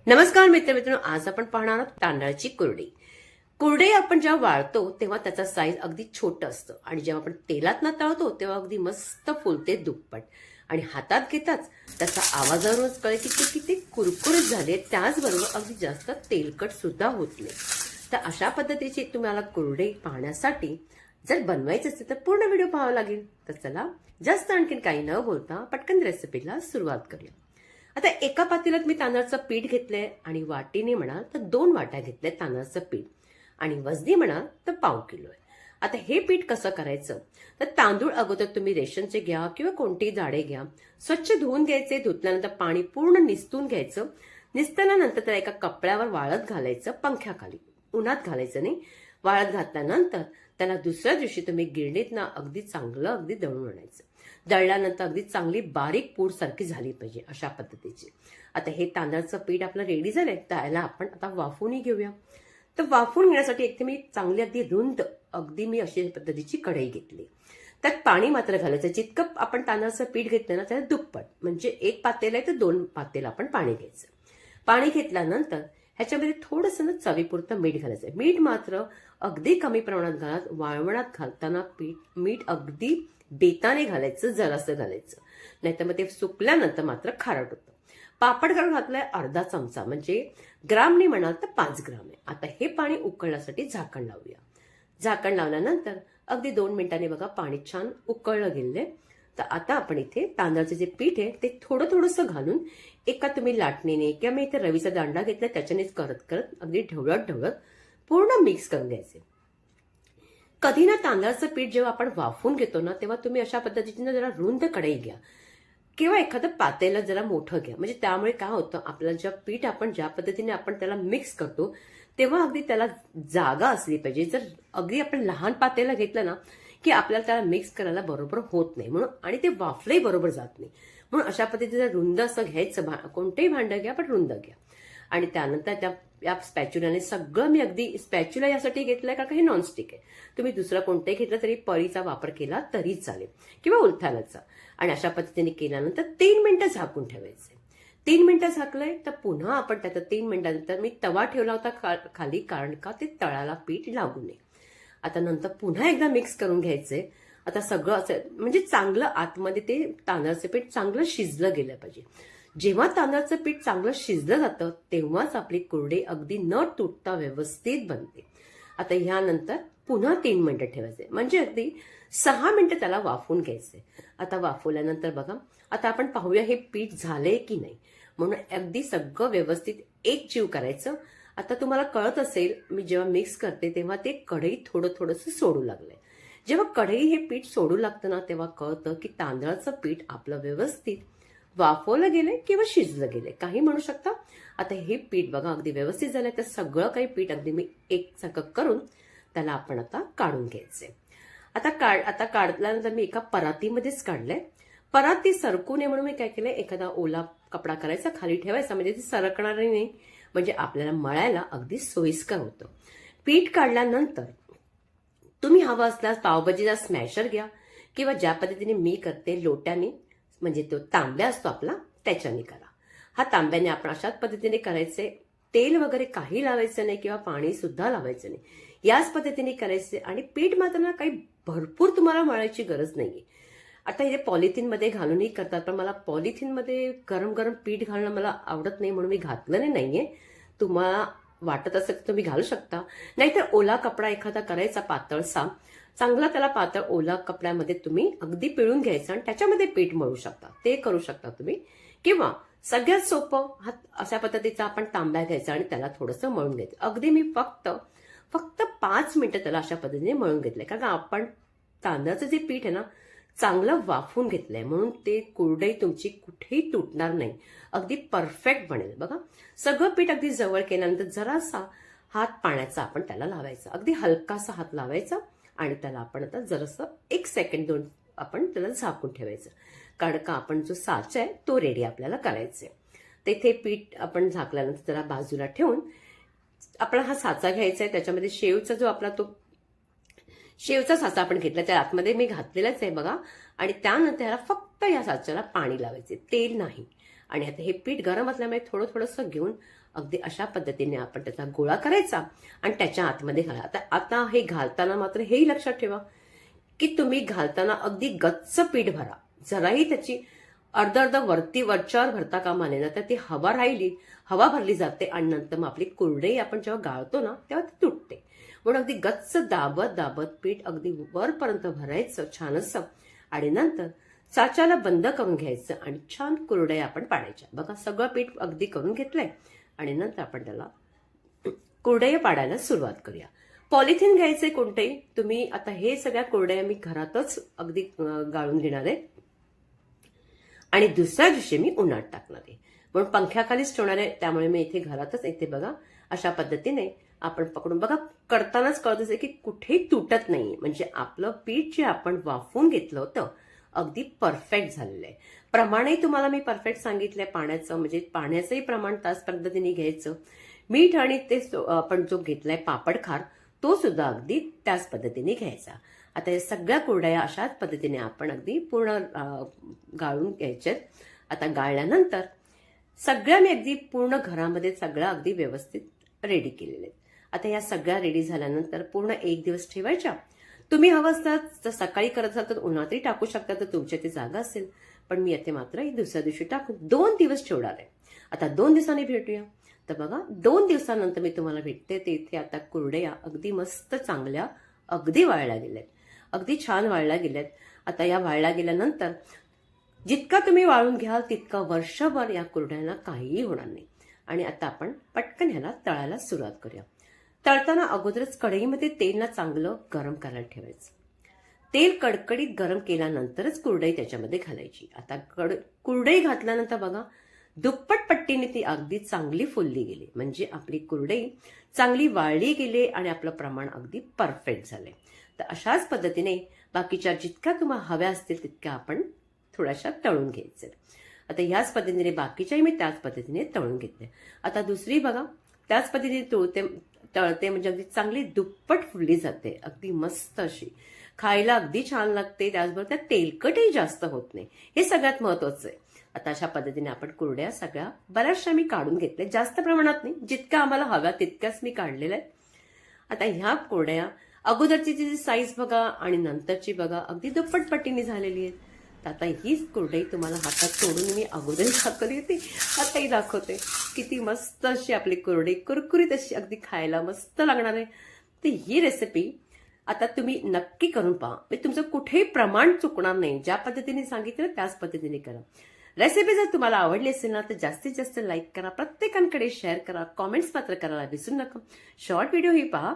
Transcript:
नमस्कार मित्र आज आपण पाहणार आहोत तांदळाची कुरडई. कुरडई आपण जेव्हा वाळतो तेव्हा त्याचा साईज अगदी छोटं असतं आणि जेव्हा आपण तेलात तळतो तेव्हा अगदी मस्त फुलते दुप्पट आणि हातात घेताच त्याचा आवाजावरूनच कळेल की ते किती कुरकुरीत झाले. त्याचबरोबर अगदी जास्त तेलकट सुद्धा होत नाही. तर अशा पद्धतीची तुम्हाला कुरडई पाहण्यासाठी जर बनवायची असेल तर पूर्ण व्हिडिओ पाहावा लागेल. तर चला जास्त आणखीन काही न बोलता पटकन रेसिपीला सुरुवात करूया. आता एका पातेल्यात मी तांदळाचं पीठ घेतलंय आणि वाटीने म्हणाल तर 2 वाट्या घेतले तांदळाचं पीठ आणि वजनी म्हणाल तर पाव किलो आहे. आता हे पीठ कसं करायचं तर तांदूळ अगोदर तुम्ही रेशनचे घ्या किंवा कोणतेही जाडे घ्या, स्वच्छ धुवून घ्यायचे. धुतल्यानंतर पाणी पूर्ण निसतून घ्यायचं. निसतानानंतर त्याला एका कपड्यावर वाळत घालायचं, पंख्याखाली, उन्हात घालायचं नाही. वाळत घातल्यानंतर त्याला दुसऱ्या दिवशी तुम्ही गिरणीतनं अगदी चांगलं अगदी दळून आणायचं. दळल्यानंतर अगदी चांगली बारीक पूड सारखी झाली पाहिजे अशा पद्धतीची. आता हे तांदळाचं पीठ आपलं रेडी झालंय. त्याला आपण आता वाफूनही घेऊया. तर वाफून घेण्यासाठी एक मी चांगली अगदी रुंद अगदी मी अशी पद्धतीची कढई घेतली. त्यात पाणी मात्र घालायचं. जितकं आपण तांदळाचं पीठ घेतलं ना त्याला दुप्पट, म्हणजे 1 पातेल आहे तर 2 पातेल आपण पाणी घ्यायचं. पाणी घेतल्यानंतर ह्याच्यामध्ये थोडंसं चवीपुरतं मीठ घालायचं. मीठ मात्र अगदी कमी प्रमाणात घाला. वाळवणात घालताना मीठ अगदी बेताने घालायचं, जरासं घालायचं, नाहीतर मग ते सुकल्यानंतर मात्र खारट होतं. पापड घालून घातलाय अर्धा चमचा, म्हणजे ग्रामनी म्हणाल तर 5 ग्राम आहे. आता हे पाणी उकळण्यासाठी झाकण लावूया. झाकण लावल्यानंतर अगदी 2 मिनिटांनी बघा पाणी छान उकळलं गेलंय. तर आता आपण इथे तांदळाचं जे पीठ आहे ते थोडं थोडंसं घालून एका तुम्ही लाटणीने किंवा मी इथे रवीचा दांडा घेतला त्याच्यानेच करत करत अगदी ढवळत ढवळत पूर्ण मिक्स करून घ्यायचे. कधी ना तांदळाचं पीठ जेव्हा आपण वाफून घेतो ना तेव्हा तुम्ही अशा पद्धतीने जरा रुंद कढई घ्या किंवा एखादं पातेलं जरा मोठं घ्या. म्हणजे त्यामुळे काय होतं, आपलं जे पीठ आपण ज्या पद्धतीने आपण त्याला मिक्स करतो तेव्हा अगदी त्याला जागा असली पाहिजे. जर अगदी आपण लहान पातेलं घेतलं ना की आपल्याला त्याला मिक्स करायला बरोबर होत नाही, म्हणून आणि ते वाफलंही बरोबर जात नाही. म्हणून अशा पद्धतीचं रुंद असं घ्यायचं. कोणतेही भांडं घ्या पण रुंद घ्या. आणि त्यानंतर या स्पॅच्युलाने सगळं मी अगदी स्पॅच्युला यासाठी घेतलंय कारण का हे नॉनस्टिक आहे. तुम्ही दुसरा कोणताही घेतलं तरी पळीचा वापर केला तरी चालेल किंवा उलथानाचा. आणि अशा पद्धतीने केल्यानंतर 3 मिनिटं झाकून ठेवायचे. 3 मिनिटं झाकलंय तर पुन्हा आपण त्यात 3 मिनिटांनंतर मी तवा ठेवला होता खाली, कारण का ते तळाला पीठ लागू नये. आता नंतर पुन्हा एकदा मिक्स करून घ्यायचे. आता सगळं असं म्हणजे चांगलं आतमध्ये ते तांदळाचं पीठ चांगलं शिजलं गेलं पाहिजे. जेव्हा तांदळाचं पीठ चांगलं शिजलं जातं तेव्हाच आपली कुरडई अगदी न तुटता व्यवस्थित बनते. आता ह्यानंतर पुन्हा 3 मिनिटं ठेवायचे, म्हणजे अगदी 6 मिनिटं त्याला वाफवून घ्यायचे. आता वाफवल्यानंतर बघा आता आपण पाहूया हे पीठ झालंय की नाही. म्हणून अगदी सगळं व्यवस्थित एक जीव करायचं. आता तुम्हाला कळत असेल मी जेव्हा मिक्स करते तेव्हा ते कढई थोडं थोडंसं सोडू लागलंय. जेव्हा कढई हे पीठ सोडू लागतं ना तेव्हा कळतं की तांदळाचं पीठ आपलं व्यवस्थित वाफवलं गेलंय किंवा शिजलं गेलंय, काही म्हणू शकता. आता हे पीठ बघा अगदी व्यवस्थित झालंय. तर सगळं काही पीठ अगदी मी एकसारखं करून त्याला आपण आता काढून घ्यायचंय. आता काढल्यानंतर मी एका परातीमध्येच काढलंय. पराती सरकू नये म्हणून मी काय केलंय, एखादा ओला कपडा करायचा, खाली ठेवायचा, म्हणजे ती सरकणार नाही, म्हणजे आपल्याला मळायला अगदी सोयीस्कर होतं. पीठ काढल्यानंतर तुम्ही हवं असल्यास पावभाजीचा स्मॅशर घ्या किंवा ज्या पद्धतीने मी करते लोट्याने, म्हणजे तो तांब्या असतो आपला त्याच्याने करा. हा तांब्याने आपण अशाच पद्धतीने करायचे. तेल वगैरे काही लावायचं नाही किंवा पाणी सुद्धा लावायचं नाही. याच पद्धतीने करायचे. आणि पीठ मात्र ना काही भरपूर तुम्हाला मळायची गरज नाहीये. आता इथे पॉलिथिनमध्ये घालूनही करतात, पण मला पॉलिथिनमध्ये गरम गरम पीठ घालणं मला आवडत नाही म्हणून मी घातलं नाहीये. तुम्हाला वाटत असेल तर तुम्ही घालू शकता, नाहीतर ओला कपडा एखादा करायचा पातळसा, चांगला त्याला पातळ ओला कपड्यामध्ये तुम्ही अगदी पिळून घ्यायचं आणि त्याच्यामध्ये पीठ मळू शकता, ते करू शकता तुम्ही. किंवा सगळ्यात सोपं अशा पद्धतीचा आपण तांब्या घ्यायचा आणि त्याला थोडंसं मळून घ्यायचं. अगदी मी फक्त 5 मिनिटं त्याला अशा पद्धतीने मळून घेतलंय, कारण आपण तांदळाचं जे पीठ आहे ना चांगलं वाफून घेतलंय, म्हणून ते कुरडई तुमची कुठेही तुटणार नाही, अगदी परफेक्ट बनेल. बघा सगळं पीठ अगदी जवळ केल्यानंतर जरासा हात पाण्याचा आपण त्याला लावायचा, अगदी हलकासा हात लावायचा आणि त्याला आपण आता जरासं 1 सेकंड 2 आपण त्याला झाकून ठेवायचं, कारण का आपण जो साचा आहे तो रेडी आपल्याला करायचा आहे. तेथे पीठ आपण झाकल्यानंतर त्याला बाजूला ठेवून आपला हा साचा घ्यायचा आहे. त्याच्यामध्ये शेवचा जो आपला तो शेवचा साचा आपण घेतला, त्या आतमध्ये मी घातलेलाच आहे बघा. आणि त्यानंतर ह्याला फक्त या साच्याला पाणी लावायचे, तेल नाही. आणि आता हे पीठ गरम असल्यामुळे थोडं थोडंसं घेऊन अगदी अशा पद्धतीने आपण त्याचा गोळा करायचा आणि त्याच्या आतमध्ये घाला. आता हे घालताना मात्र हेही लक्षात ठेवा की तुम्ही घालताना अगदी गच्च पीठ भरा. जराही त्याची अर्ध वरती वरच्यावर भरता कामा नये, तर ती हवा भरली जाते आणि नंतर मग आपली कुरडई आपण जेव्हा गाळतो ना तेव्हा ती तुटते. म्हणून अगदी गच्च दाबत दाबत पीठ अगदी वरपर्यंत भरायचं छान असं आणि नंतर चाच्याला बंद करून घ्यायचं आणि छान कुरडया आपण पाडायच्या. बघा सगळं पीठ अगदी करून घेतलंय आणि नंतर आपण त्याला कुरडया पाडायला सुरुवात करूया. पॉलिथिन घ्यायचे कोणतेही तुम्ही. आता हे सगळ्या कुरडया मी घरातच अगदी गाळून घेणार आहे आणि दुसऱ्या दिवशी मी उन्हात टाकणार आहे. म्हणून पंख्याखालीच ठेवणार आहे, त्यामुळे मी इथे घरातच इथे बघा अशा पद्धतीने आपण पकडून बघा. करतानाच कळत असेल की कुठेही तुटत नाही. म्हणजे आपलं पीठ जे आपण वाफवून घेतलं होतं अगदी परफेक्ट झालेलं आहे. प्रमाणही तुम्हाला मी परफेक्ट सांगितलंय पाण्याचं, म्हणजे पाण्याचंही प्रमाण त्याच पद्धतीने घ्यायचं. मीठ आणि ते आपण जो घेतलाय पापड खार तो सुद्धा अगदी त्याच पद्धतीने घ्यायचा. आता या सगळ्या कुरडया अशाच पद्धतीने आपण अगदी पूर्ण गाळून घ्यायच्यात. आता गाळल्यानंतर सगळ्या मी अगदी पूर्ण घरामध्ये सगळं अगदी व्यवस्थित रेडी केलेले आहेत. आता या सगळ्या रेडी झाल्यानंतर पूर्ण एक दिवस ठेवायच्या. तुम्ही हवं असतात तर सकाळी करत असाल तर उन्हातही टाकू शकता, तर तुमच्या ते जागा असेल. पण मी येथे मात्र दुसऱ्या दिवशी टाकून 2 दिवस ठेवणार आहे. आता 2 दिवसांनी भेटूया. तर बघा 2 दिवसानंतर मी तुम्हाला भेटते. ते इथे आता कुरडया अगदी मस्त चांगल्या अगदी वाळल्या गेल्यात, अगदी छान वाळल्या गेल्यात. आता या वाळल्या गेल्यानंतर जितका तुम्ही वाळून घ्याल तितका वर्षभर या कुरड्यांना काहीही होणार नाही. आणि आता आपण पटकन ह्याला तळायला सुरुवात करूया. तळताना अगोदरच कढईमध्ये तेलला चांगलं गरम करायला ठेवायचं. तेल कडकडीत गरम केल्यानंतरच कुरडई त्याच्यामध्ये घालायची. आता कुरडई घातल्यानंतर बघा दुप्पट पट्टीने ती अगदी चांगली फुलली गेली, म्हणजे आपली कुरडई चांगली वाळली गेली आणि आपलं प्रमाण अगदी परफेक्ट झालंय. तर अशाच पद्धतीने बाकीच्या जितक्या तुम्हाला हव्या असतील तितक्या आपण थोड्याशा तळून घ्यायचे. आता ह्याच पद्धतीने बाकीच्याही मी त्याच पद्धतीने तळून घेतले. आता दुसरी बघा त्याच पद्धतीने तळते म्हणजे अगदी चांगली दुप्पट फुलली जाते, अगदी मस्त अशी खायला अगदी छान लागते. त्याचबरोबर त्या तेलकटही जास्त होत नाही, हे सगळ्यात महत्वाचं आहे. आता अशा पद्धतीने आपण कुरड्या सगळ्या बऱ्याचशा मी काढून घेतल्या, जास्त प्रमाणात नाही, जितक्या आम्हाला हव्या तितक्याच मी काढलेल्या आहेत. आता ह्या कुरड्या अगोदरची जी साईज बघा आणि नंतरची बघा अगदी दुप्पट पट्टीने झालेली आहेत. तर आता हीच कुरडई तुम्हाला हातात तोडून मी अगोदर दाखवली होती, आताही दाखवते. किती मस्त अशी आपली कुरडई कुरकुरीत अशी अगदी खायला मस्त लागणार आहे. तर ही रेसिपी आता तुम्ही नक्की करून पहा, तुमचं कुठेही प्रमाण चुकणार नाही. ज्या पद्धतीने सांगितलं त्याच पद्धतीने करा. रेसिपी जर तुम्हाला आवडली असेल ना तर जास्तीत जास्त लाईक करा, प्रत्येकांकडे शेअर करा, कॉमेंट्स मात्र करायला विसरू नका. शॉर्ट व्हिडिओ ही पहा